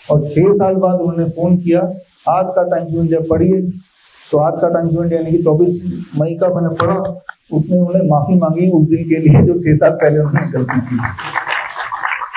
और 6 साल बाद उन्होंने फोन किया। आज का टाइम्स ऑफ इंडिया पढ़िए, तो आज का टाइम्स ऑफ इंडिया यानी कि 24 मई का मैंने पढ़ा, उसमें उन्होंने माफी मांगी उस दिन के लिए जो 6 साल पहले उन्होंने गलती की।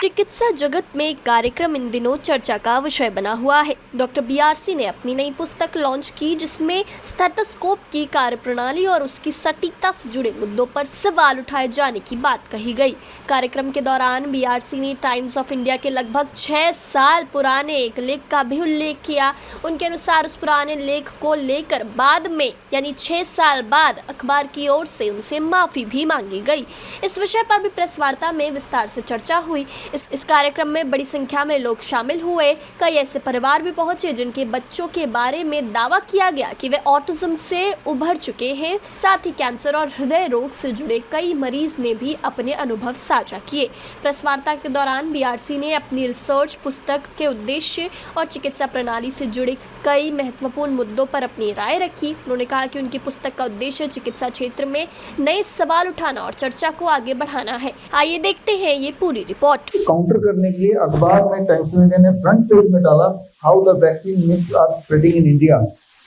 चिकित्सा जगत में एक कार्यक्रम इन दिनों चर्चा का विषय बना हुआ है। डॉक्टर बीआरसी ने अपनी नई पुस्तक लॉन्च की जिसमें स्टेथोस्कोप की कार्यप्रणाली और उसकी सटीकता से जुड़े मुद्दों पर सवाल उठाए जाने की बात कही गई। कार्यक्रम के दौरान बीआरसी ने टाइम्स ऑफ इंडिया के लगभग 6 साल पुराने एक लेख का भी उल्लेख किया। उनके अनुसार उस पुराने लेख को लेकर बाद में यानी 6 साल बाद अखबार की ओर से उनसे माफी भी मांगी गई। इस विषय पर भी प्रेस वार्ता में विस्तार से चर्चा हुई। इस कार्यक्रम में बड़ी संख्या में लोग शामिल हुए। कई ऐसे परिवार भी पहुंचे जिनके बच्चों के बारे में दावा किया गया कि वे ऑटिज्म से उभर चुके हैं। साथ ही कैंसर और हृदय रोग से जुड़े कई मरीज ने भी अपने अनुभव साझा किए। प्रेस वार्ता के दौरान बीआरसी ने अपनी रिसर्च पुस्तक के उद्देश्य और चिकित्सा प्रणाली से जुड़े कई महत्वपूर्ण मुद्दों पर अपनी राय रखी। उन्होंने कहा कि उनकी पुस्तक का उद्देश्य चिकित्सा क्षेत्र में नए सवाल उठाना और चर्चा को आगे बढ़ाना है। आइए देखते हैं ये पूरी रिपोर्ट। काउंटर करने के लिए अखबार में टाइम्स ऑफ इंडिया ने फ्रंट पेज में डाला, how the vaccine myths are spreading in India,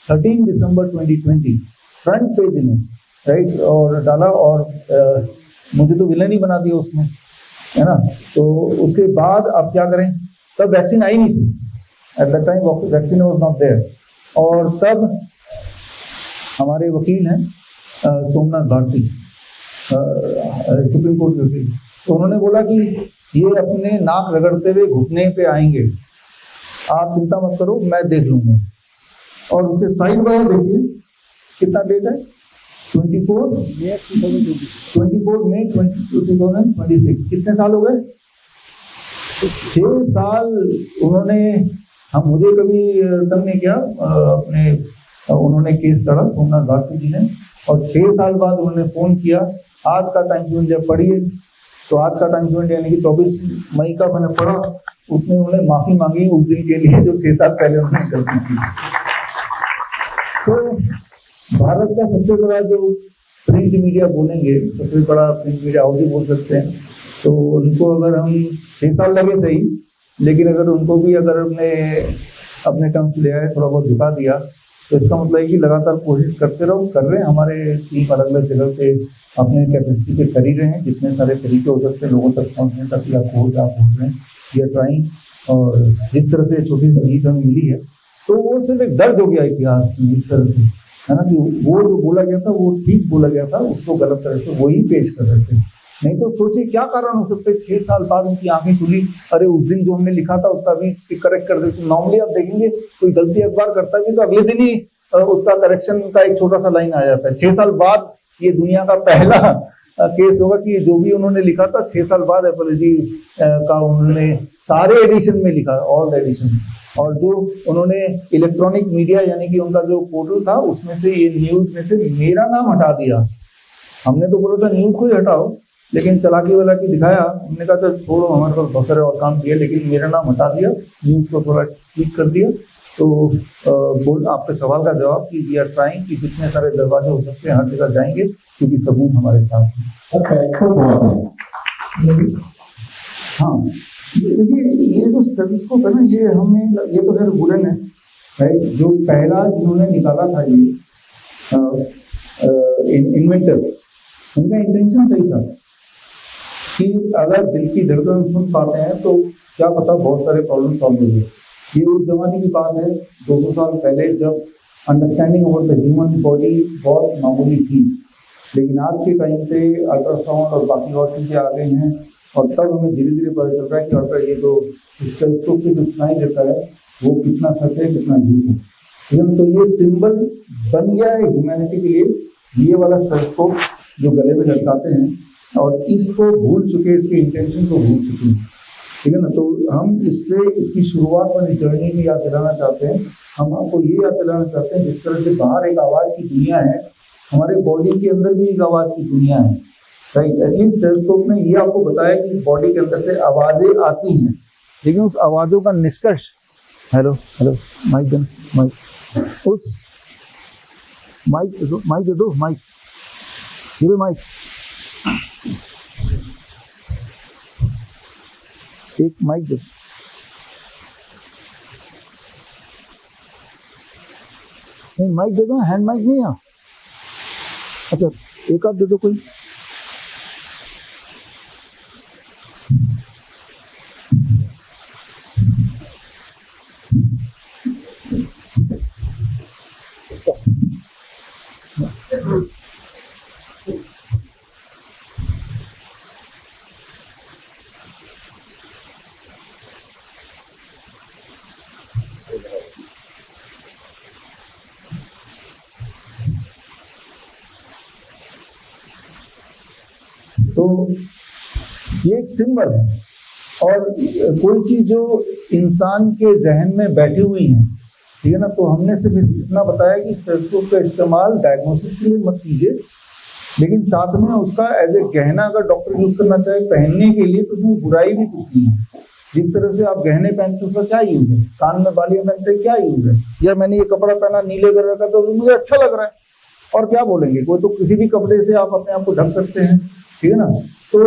13 दिसंबर 2020 फ्रंट पेज में, राइट, और डाला। और मुझे तो विलन ही बना दिया उसमें, है ना। तो उसके बाद अब क्या करें, तब वैक्सीन आई नहीं थी, at the time vaccine was not there. और तब हमारे वकील हैं सोमनाथ भारती, सुप्रीम कोर्ट के वकील, तो उन्होंने बोला कि ये अपने नाक रगड़ते हुए घुटने पे आएंगे, आप चिंता मत करो, मैं देख लूंगा। और उसके साइड बाय देखिए कितना डेट है, 24 मई 2026। कितने साल हो गए, 6 साल उन्होंने, हम मुझे कभी तंग नहीं किया, अपने उन्होंने केस लड़ा सोमनाथ भारती जी ने, और 6 साल बाद उन्होंने फोन किया। आज का टाइम्स ऑफ इंडिया पढ़िए, तो आज का टाइम्स ऑफ इंडिया यानी कि 24 मई का मैंने पढ़ा, उसमें उन्होंने माफी मांगी उस दिन के लिए जो 6 साल पहले उन्होंने गलती की। तो भारत का सबसे बड़ा जो प्रिंट मीडिया बोलेंगे, सबसे बड़ा प्रिंट मीडिया हाउस ही बोल सकते हैं, तो उनको अगर हम 6 साल लगे सही, लेकिन अगर उनको भी अगर हमने अपने टर्म्स ले आए, थोड़ा बहुत झुका दिया, तो इसका मतलब है कि लगातार कोशिश करते रहो, कर रहे हैं। हमारे टीम अलग अलग जगह पे अपने कैपेसिटी पे कर ही रहे हैं, जितने सारे तरीके हो सकते हैं लोगों तक पहुँचने तक, या आप पहुँच रहे हैं, वी आर ट्राइंग। और जिस तरह से छोटी सी जीत हमें मिली है, तो वो सिर्फ एक दर्ज हो गया इतिहास में, इस तरह से, है ना, कि वो जो बोला गया था वो ठीक बोला गया था, उसको गलत तरह से वही पेश कर रहे थे। नहीं तो सोचिए क्या कारण हो सकते, 6 साल बाद उनकी आंखें खुली, अरे उस दिन जो हमने लिखा था उसका भी करेक्ट कर देते। नॉर्मली आप देखेंगे कोई गलती अखबार करता है तो अगले दिन ही उसका करेक्शन का एक छोटा सा लाइन आ जाता है। 6 साल बाद ये दुनिया का पहला केस होगा कि जो भी उन्होंने लिखा था 6 साल बाद एपोलॉजी का उन्होंने सारे एडिशन में लिखा, ऑल एडिशन। और जो उन्होंने इलेक्ट्रॉनिक मीडिया यानी कि उनका जो पोर्टल था उसमें से, ये न्यूज में से मेरा नाम हटा दिया। हमने तो बोला था न्यूज को ही हटाओ, लेकिन चलाकी वाला की दिखाया, हमने कहा था छोड़ो, हमारे पास बहुत सारे और काम किए, लेकिन मेरा नाम हटा दिया, न्यूज को थोड़ा ठीक कर दिया। तो बोल आपके सवाल का जवाब कि वी आर ट्राइंग कि जितने सारे दरवाजे हो सकते हैं हर जगह जाएंगे, क्योंकि सबूत हमारे साथ हैं। हाँ, देखिए ये जो स्टेथोस्कोप है ना, ये हमने, ये तो खैर वुडन है, राइट, जो पहला जिन्होंने निकाला था ये इन्वेंटर, उनका इंटेंशन सही था कि अगर दिल की धड़कन सुन पाते हैं तो क्या पता बहुत सारे प्रॉब्लम सॉल्व हो जाए। ये उस जमाने की बात है 200 साल पहले, जब understanding about the human body बहुत मामूली थी, लेकिन आज के टाइम पे अल्ट्रासाउंड और बाकी और चीजें आ गई हैं, और तब हमें धीरे धीरे पता चल रहा है कि अल्ट्रा ये जो स्टेथोस्कोप से जो सुनाई देता है वो कितना सच है कितना झूठ है। तो ये सिंबल बन गया है ह्यूमैनिटी के लिए, ये वाला स्टेथोस्कोप जो गले में लटकाते हैं, और इसको भूल चुके, इसके इंटेंशन को भूल चुके हैं, ठीक है ना। तो हम इससे इसकी शुरुआत वाली जर्नी भी याद दिलाना चाहते हैं। हम आपको ये याद दिलाना चाहते हैं जिस तरह से बाहर एक आवाज की दुनिया है, हमारे बॉडी के अंदर भी एक आवाज की दुनिया है, राइट। एटलीस्ट स्टेथोस्कोप ने ये आपको बताया कि बॉडी के अंदर से आवाजें आती हैं, लेकिन उस आवाजों का निष्कर्ष, हेलो हेलो माइक गन, माइक, उस माइक दो माइक, ये माइक, एक माइक दो, नहीं माइक दे दो, हैंड माइक नहीं है। अच्छा एक आध दे दो कोई। तो ये एक सिंबल है, और कोई चीज जो इंसान के जहन में बैठी हुई है, ठीक है ना, तो हमने सिर्फ इतना बताया कि स्टेथोस्कोप का इस्तेमाल डायग्नोसिस के लिए मत कीजिए, लेकिन साथ में उसका एज ए गहना अगर डॉक्टर यूज करना चाहे पहनने के लिए, तो उसमें बुराई भी कुछ नहीं है। जिस तरह से आप गहने पहनते उसका क्या यूज है, कान में बालियां पहनते क्या यूज है, या मैंने ये कपड़ा पहना नीले कलर का तो मुझे अच्छा लग रहा है, और क्या बोलेंगे, कोई तो किसी भी कपड़े से आप अपने आप को ढक सकते हैं, ठीक है ना। तो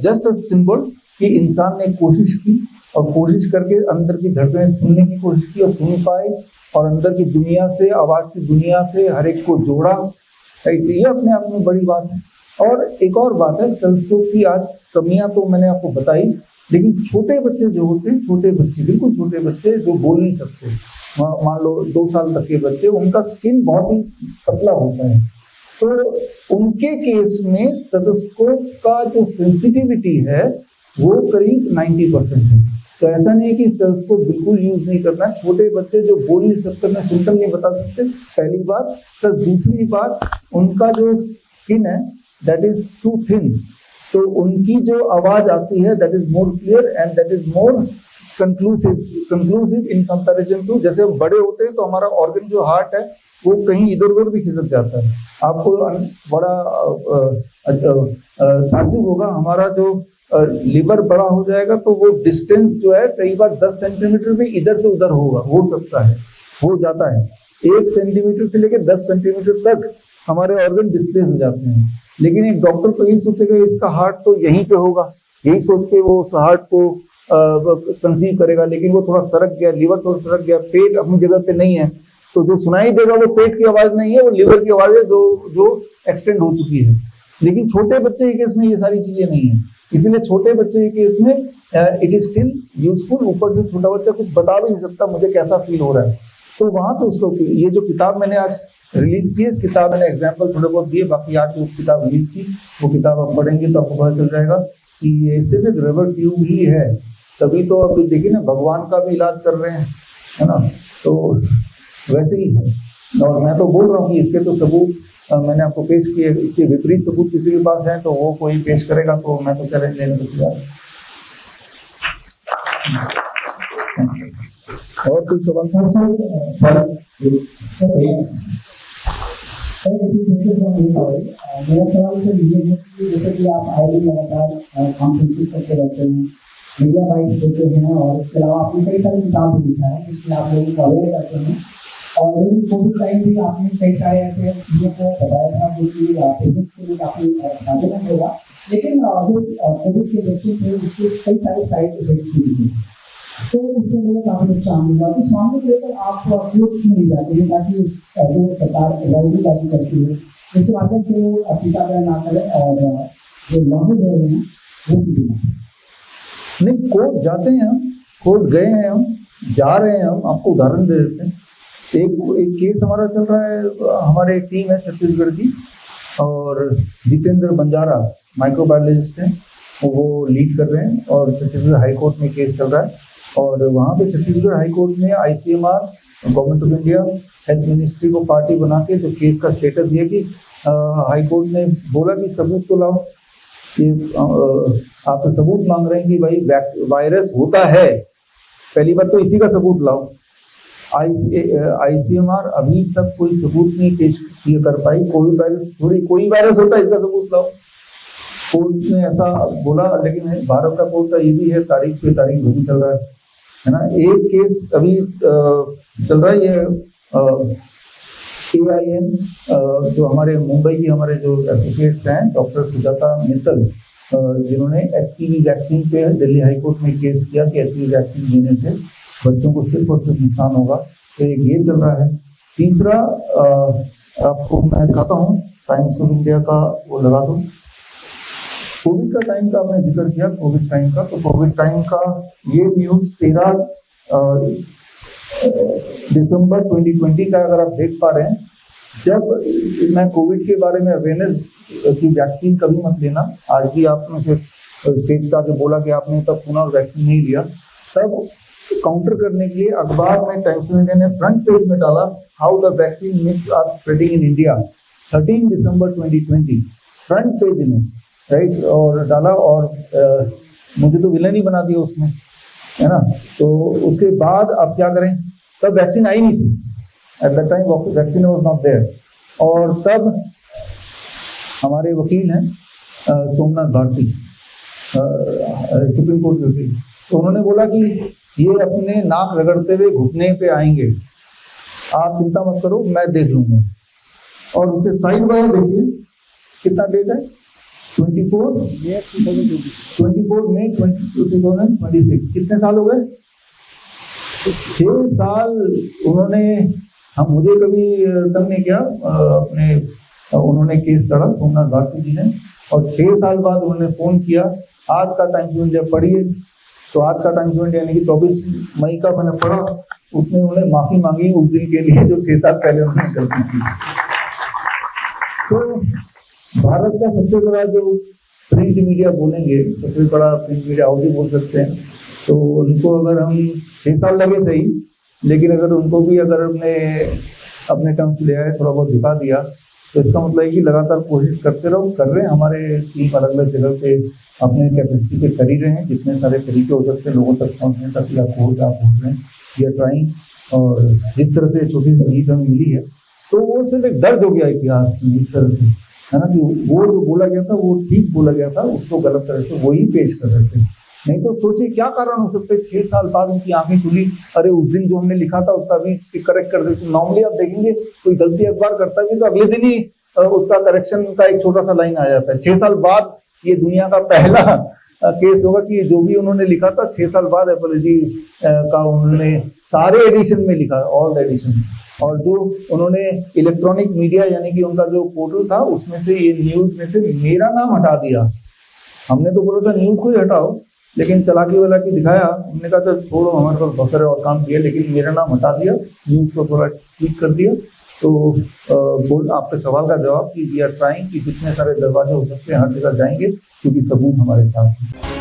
जस्ट अ सिंबल कि इंसान ने कोशिश की, और कोशिश करके अंदर की धड़कनें सुनने की कोशिश की और सुन पाए, और अंदर की दुनिया से, आवाज की दुनिया से हर एक को जोड़ा। ये अपने आप में बड़ी बात है। और एक और बात है, स्टेथोस्कोप की आज कमियां तो मैंने आपको बताई, लेकिन छोटे बच्चे जो होते हैं, छोटे बच्चे, बिल्कुल छोटे बच्चे जो बोल नहीं सकते, मान लो 2 साल तक के बच्चे, उनका स्किन बहुत ही पतला होता है, तो उनके केस में स्टेथोस्कोप का जो सेंसिटिविटी है वो करीब 90% है। तो ऐसा नहीं है कि स्टेथोस्कोप बिल्कुल यूज नहीं करना है। छोटे बच्चे जो बोल नहीं सकते, मैं सिम्टम नहीं बता सकते, पहली बात। तो दूसरी बात, उनका जो स्किन है दैट इज टू थिन, तो उनकी जो आवाज आती है that is more clear and that is more conclusive in comparison to, जैसे हम बड़े होते हैं तो हमारा ऑर्गन जो हार्ट है वो कहीं इधर उधर भी खिसक जाता है। आपको बड़ा ताज्जुब होगा, हमारा जो लिवर बड़ा हो जाएगा तो वो डिस्टेंस जो है कई बार 10 सेंटीमीटर भी इधर से उधर हो सकता है, हो जाता है। 1 सेंटीमीटर से लेकर 10 सेंटीमीटर तक हमारे ऑर्गन डिस्प्लेस हो जाते हैं। लेकिन एक डॉक्टर तो यही सोचेगा इसका हार्ट तो यहीं पे होगा, यही सोच के वो उस हार्ट को कंसीव करेगा, लेकिन वो थोड़ा सरक गया, लिवर थोड़ा सरक गया, पेट अपनी जगह पे नहीं है, तो जो सुनाई देगा वो पेट की आवाज नहीं है, वो लिवर की आवाज है जो एक्सटेंड हो चुकी है। लेकिन छोटे बच्चे के केस में ये सारी चीजें नहीं है, इसीलिए छोटे बच्चे के केस में इट इज स्टिल यूजफुल। ऊपर से छोटा बच्चा कुछ बता भी नहीं सकता मुझे कैसा फील हो रहा है, तो वहां तो उसको ये जो किताब मैंने आज रिलीज की है, इस किताब मैंने एग्जाम्पल थोड़े बहुत दिए, बाकी आज जो किताब रिलीज की वो किताब आप पढ़ेंगे तो आपको पता चल जाएगा कि ये सिर्फ एक रबर ट्यूब ही है। तभी तो अब देखिए ना, भगवान का भी इलाज कर रहे हैं, है ना, तो वैसे ही है। और मैं तो बोल रहा हूँ कि इसके तो सबूत मैंने आपको पेश किए, इसके विपरीत सबूत किसी के पास है तो वो कोई पेश करेगा, तो मैं तो चैलेंज लेने को तैयार हूं। और कुछ सवाल? मेरा सवाल सर ये है कि जैसे कि आप आए लगातार कॉन्फ्रेंसेस करते रहते हैं, मीडिया बाइट देते हैं, और इसके अलावा आपने कई सारी किताब भी लिखा है जिसमें आप लोगों को अवेयर करते हैं, और कोविड टाइम भी आपने कई सारे ऐसे चीज़ों को बताया था जो कि पेशेंट्स के लिए काफ़ी फायदेमंद होगा, लेकिन जो कोविड के वैक्सीन थे उसके कई सारे साइड इफेक्ट्स भी थे, तो उससे लोगों को काफ़ी नुकसान होगा। तो इस मामले को लेकर आप क्यों नहीं जाते हैं ताकि जो सरकार एडवाइजरी जारी करती है इसके माध्यम से वो टीकाकरण ना करें और जो लॉन्ग हो रहे हैं वो भी नहीं, कोर्ट जाते हैं हम, कोर्ट गए हैं हम, जा रहे हैं हम। आपको उदाहरण दे देते हैं, एक केस हमारा चल रहा है, हमारे एक टीम है छत्तीसगढ़ की, और जितेंद्र बंजारा माइक्रोबायोलॉजिस्ट हैं, वो लीड कर रहे हैं, और छत्तीसगढ़ हाई कोर्ट में केस चल रहा है। और वहाँ पे छत्तीसगढ़ हाई कोर्ट में ICMR, government of India, health ministry को पार्टी बना के जो केस का स्टेटस दिया कि हाई कोर्ट ने बोला कि सबूत तो लाओ, ये आपसे सबूत मांग रहे हैं कि भाई वायरस होता है, पहली बात तो इसी का सबूत लाओ। ICMR अभी तक कोई सबूत नहीं पेश कर पाई, कोई वायरस होता है इसका सबूत लाओ। कोर्ट ने ऐसा बोला, लेकिन भारत का कोर्ट का ये भी है, तारीख पे तारीख भी चल रहा है ना। एक केस अभी चल रहा है, ये AIM जो हमारे मुंबई की हमारे जो एसोसिएट्स हैं, डॉक्टर सुजाता मित्तल, जिन्होंने HPV वैक्सीन पे दिल्ली हाई कोर्ट में केस किया कि HPV वैक्सीन देने से बच्चों को सिर्फ और सिर्फ नुकसान होगा, तो एक ये चल रहा है। तीसरा आपको मैं दिखाता हूँ, टाइम्स ऑफ इंडिया का वो लगा दो। कोविड का टाइम का आपने जिक्र किया, कोविड टाइम का, तो कोविड टाइम का ये न्यूज 13 दिसंबर 2020 का अगर आप देख पा रहे हैं, जब मैं कोविड के बारे में अवेयरनेस की वैक्सीन कभी मत लेना, आज भी आपने से स्टेज का जो बोला कि आपने तब सुना और वैक्सीन नहीं लिया, तब काउंटर करने के लिए अखबार में टाइम्स ऑफ इंडिया ने फ्रंट पेज में डाला how the vaccine myths are spreading in India 13 दिसंबर 2020 फ्रंट पेज में, राइट, और डाला, और मुझे तो विलन ही बना दिया उसने, है ना। तो उसके बाद अब क्या करें, तब वैक्सीन आई नहीं थी, at the time vaccine was not there, और तब हमारे वकील हैं सोमनाथ भारती, सुप्रीम कोर्ट के वकील, तो उन्होंने बोला कि ये अपने नाक रगड़ते हुए घुटने पे आएंगे, आप चिंता मत करो, मैं देख लूंगा। और उसके साइड बाय देखिए कितना डेट है, 24 मई 2026, कितने साल हो गए, 6 साल उन्होंने, हम मुझे कभी तंग नहीं किया, अपने उन्होंने केस लड़ा सोमनाथ भारती जी ने, और 6 साल बाद उन्होंने फोन किया। आज का टाइम्स ऑफ इंडिया पढ़िए, तो आज का टाइम्स ऑफ इंडिया यानी कि 24 मई का मैंने पढ़ा, उसमें उन्होंने माफी मांगी उस दिन के लिए जो 6 साल पहले उन्होंने गलती की। तो भारत का सबसे बड़ा जो प्रिंट मीडिया बोलेंगे, सबसे बड़ा प्रिंट मीडिया हाउस ही बोल सकते हैं, तो उनको अगर हम 6 साल लगे सही, लेकिन अगर उनको भी अगर हमने अपने टर्म्स ले आए, थोड़ा बहुत झुका दिया, तो इसका मतलब है कि लगातार कोशिश करते रहो, कर रहे हैं। हमारे टीम अलग अलग जगह पे अपने कैपेसिटी पे कर ही रहे हैं, जितने सारे तरीके हो सकते हैं लोगों तक पहुँचने तक, या कोर्ट आप बोल रहे हैं या ट्राइंग, और जिस तरह से छोटी सी जीत हमें मिली है, तो वो सिर्फ एक दर्ज हो गया इतिहास में, इस तरह से, है ना, कि वो जो बोला गया था वो ठीक बोला गया था, उसको गलत तरह से वही पेश कर रहे थे। नहीं तो सोचिए क्या कारण हो सकते, 6 साल बाद उनकी आंखें खुली, अरे उस दिन जो हमने लिखा था उसका भी करेक्ट कर देते। नॉर्मली आप देखेंगे कोई गलती अखबार करता है तो अगले दिन ही उसका करेक्शन का एक छोटा सा लाइन आ जाता है। 6 साल बाद ये दुनिया का पहला केस होगा कि जो भी उन्होंने लिखा था 6 साल बाद एपोलॉजी का उन्होंने सारे एडिशन में लिखा, ऑल एडिशन, और जो उन्होंने इलेक्ट्रॉनिक मीडिया यानी कि उनका जो पोर्टल था उसमें से, ये न्यूज में से मेरा नाम हटा दिया। हमने तो बोला था न्यूज को ही हटाओ, लेकिन चलाकी वाला की दिखाया, हमने कहा था छोड़ो, हमारे पास बहुत सारे और काम किया, लेकिन मेरा नाम हटा दिया, न्यूज को थोड़ा ठीक कर दिया। तो बोल आपके सवाल का जवाब कि वी आर ट्राइंग, कि कितने सारे दरवाजे हो सकते हैं, हर जगह जाएंगे, क्योंकि सबूत हमारे साथ हैं।